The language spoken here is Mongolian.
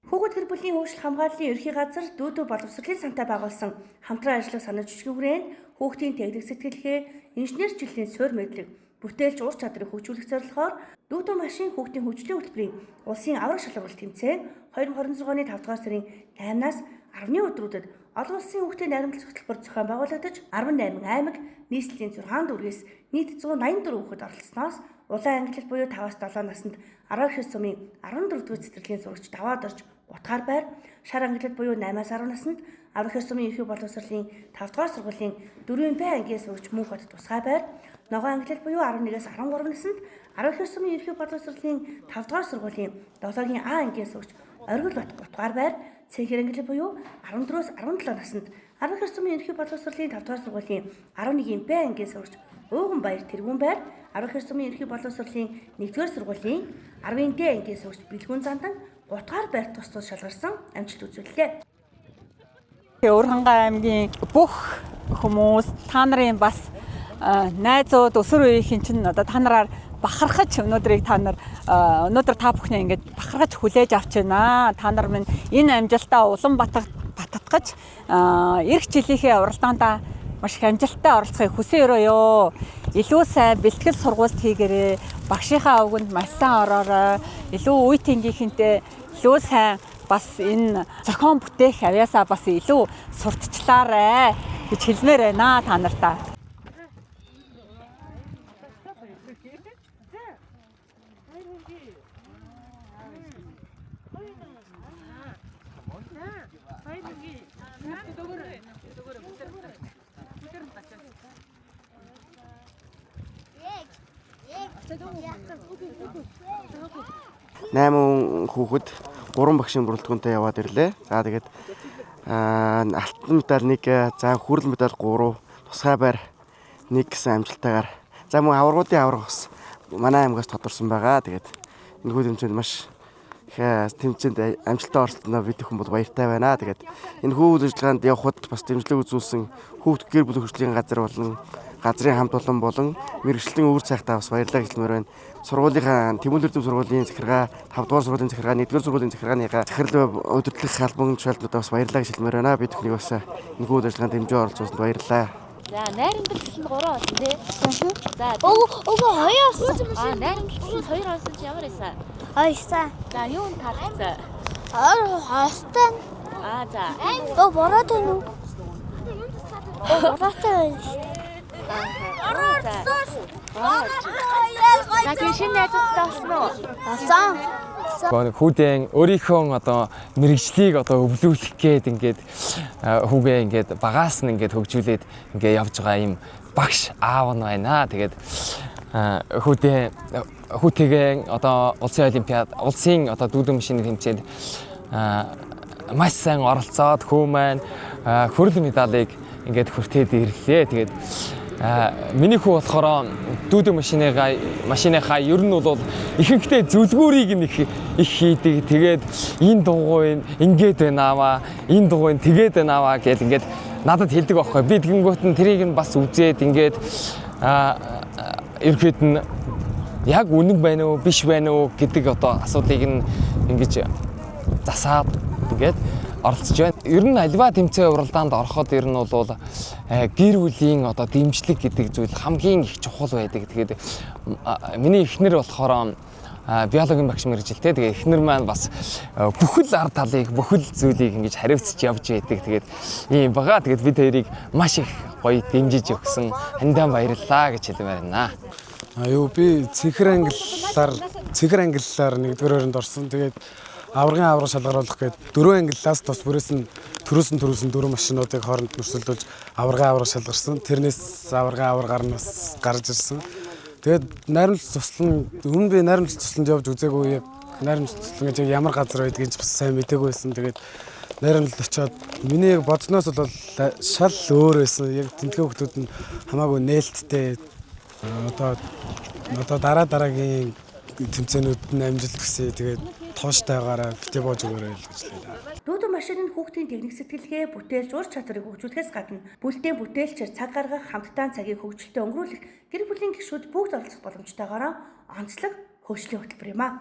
Хүүхэд гэр бүлийн хөгжил хамгааллын ерхий газар дүүдүү боловсролын сантай байгуулсан хамтран ажиллах санаа жижигхэн хүрээнд хүүхдийн техник сэтгэлгээ, инженерчлэлийн суурь мэдлэг, бүтээлч ур чадрыг хөгжүүлэх зорилгоор дүүдүү машин хүүхдийн хөгжлийн хөтөлбөрийн улсын аврах шалгуулалт тэмцээн 2026 оны 5 дугаар сарын 8-наас 10-ны өдрүүдэд олон улсын хүүхдийн найрамдах хөтөлбөр зохион байгуулагдаж 18 аймаг нийслэлийн 6 дүүргээс нийт 184 хүүхэд оролцсноос улаан ангилал буюу 5-7 наснд 12 сумын 14-р цэцэрлэгийн сурагч даваад орж 3 дахь байр, шар ангилал буюу 8-10 наснд 12 сумын ерхий боловсролын 5 дугаар сургуулийн 4-ийн Б ангийн сурагч мөн хот тусгай байр, ногоон ангилал буюу 11-ээс 13 наснд 12 сумын ерхий боловсролын 5 дугаар сургуулийн 7-гийн А ангийн сурагч Оргил бат 3 дахь байр, цэнхэр ангилал буюу 14-өөс 17 наснд 12 сумын ерхий боловсролын 5 дугаар сургуулийн 11-ийн Б ангийн сурагч Ууган баяр тэргүүн байр, 12 сумын ерхий боловсролын 1-р сургуулийн 10-ийн Д ангийн сурагч Бэлгүүн зандан 3 дахь байрт тус шалгарсан амжилт үзүүллээ. Урхангай аймгийн бүх хүмүүс та нарын бас найзууд өсвөр үеийн чинь одоо та нараар бахархаж өнөөдөр та бүхнээ ингэж бахархаж хүлээж авч байна. Та нар минь энэ амжилтаа улам баттгаж эх жилийнхээ уралдаанд маш их амжилттай оролцохыг хүсэн өрөөё. Илүү сайн бэлтгэл сургуульд хийгээрэй. Багшийнхаа өвгөнд маш сайн ороорой. Илүү үе тэнгийнхэнтэй илүү сайн бас энэ зохион бүтээх авьяасаа бас илүү сурталчлаарай гэж хэлмээр байна та нартаа. Найман хүүхэд 3 багшийн бүрэлдэхүүнтэй яваад ирлээ. За тэгээд алтан медаль 1, за хүрэл медаль 3, тусгай байр 1 гэсэн амжилттайгаар. За мөн аваргуудын авраг бас манай аймгаас тодорсон байгаа. Тэгээд энэ хүү тэмцээнд маш их тэмцээнд амжилттай оролцсоноо бид бүхэн бол баяртай байна. Тэгээд энэ хүү үйл ажиллагаанд явхад бас дэмжлэг үзүүлсэн хүүхд гэр бүл хөгжлийн газар болон газрын хамт олон болон мэргэжлийн үүр цайхтаа бас баярлалаа хэлмээр байна. Сургуулийнхаа Тэмүүлэр дэм сургуулийн захиргаа, 5 дугаар сургуулийн захиргаа, 1-р сургуулийн захиргааныхаа захирал удирдлах албан тушаалтнуудаа бас баярлалаа гэж хэлмээр байна. Бид бүхнийг бас энэ хүү үйл ажиллагаанд дэмжиж оролцуулсанд баярлалаа. За найрамдал гэсэн 3 болсон тий. За Ого 2 болсон. найрамдал гэсэн 2 болсон чи ямар байсан? Хайсан. За юу таалагдсан? Хастан. За. Бороод байна уу? Бороод байна. За тийм шинэ найзуудтай болсон уу? Асан. Хүүдэн өөрийнхөө одоо мэрэгжлийг одоо өвлүүлэх гээд ингээд хүүгээ ингээд багаас нь ингээд хөгжүүлээд ингээд явж байгаа юм багш аав нь байна. Тэгээд хүүтэйгээ одоо улсын олимпиад, улсын одоо дүүдэн машины тэмцээнд маш сайн оролцоод хүү маань хүрэл медалийг ингээд хүртээд ирлээ. Тэгээд миний хүү болохоор дүүдэн машиныхаа ер нь бол ихэнхдээ зөвлгүүрийг нэг их хийдэг. Тэгээд энэ дугуй ингээд байна аваа, энэ дугуй тэгээд байна аваа гэж ингээд надад хэлдэг байхгүй. Би тэгэнгүүт нь тэрийг нь бас үзээд ингээд ерөөд нь яг үнэн байна уу, биш байна уу гэдэг одоо асуудлыг нь ингэж засаад ингээд оролцож байна. Ер нь альва тэмцээн уралдаанд ороход ер нь бол гэр бүлийн одоо дэмжлэг гэдэг зүйл хамгийн их чухал байдаг. Тэгээд миний эхнэр болохоор биологийн багш мэргэжилтэй. Тэгээ эхнэр маань бас бүхэл ард талыг, бүхэл зүйлийг ингэж хариуцж явж байдаг. Тэгээд ийм байгаа. Тэгээд бид хоёрыг маш их гоё дэмжиж өгсөн. Хандаа баярлалаа гэж хэлмээр байна. Би цэнхэр ангиллаар 1-р өрөөнд орсон. Тэгээд аврагын авраг шалгаруулах гээд 4 ангиллаас тус бүрээс нь төрөөсөн 4 машинуудыг хооронд мөрсөлдүүлж аврагын авраг шалгарсан. Тэрнээс аврагын аврагаар нь бас гарч ирсэн. Тэгээд найрамдал туслан би найрамдал тусланд явж үзээгүй. Найрамдал туслан гэж ямар газар байдгийг бас сайн мэдээгүй байсан. Тэгээд найрамдал очиод миний бодсноос бол шал өөр байсан. Яг тэмдэглэн хүмүүс нь хамаагүй нээлттэй одоо дараагийн тэмцээнүүд нь амжилт хүсье. Тэгээд тооштойгаараа битээ боож өгөөрэй гэж хэлээ. Дүүдэн машин нь хүүхдийн техник сэтгэлгээ, бүтээлч ур чадрыг хөгжүүлэхээс гадна бүлтийн бүтээлчээр цаг гаргах, хамтдаа цагийг хөгжилтэй өнгөрүүлэх гэр бүлийн гишүүд бүгд оролцох боломжтойгоор онцлог хөгжлийн хөтөлбөр юм а.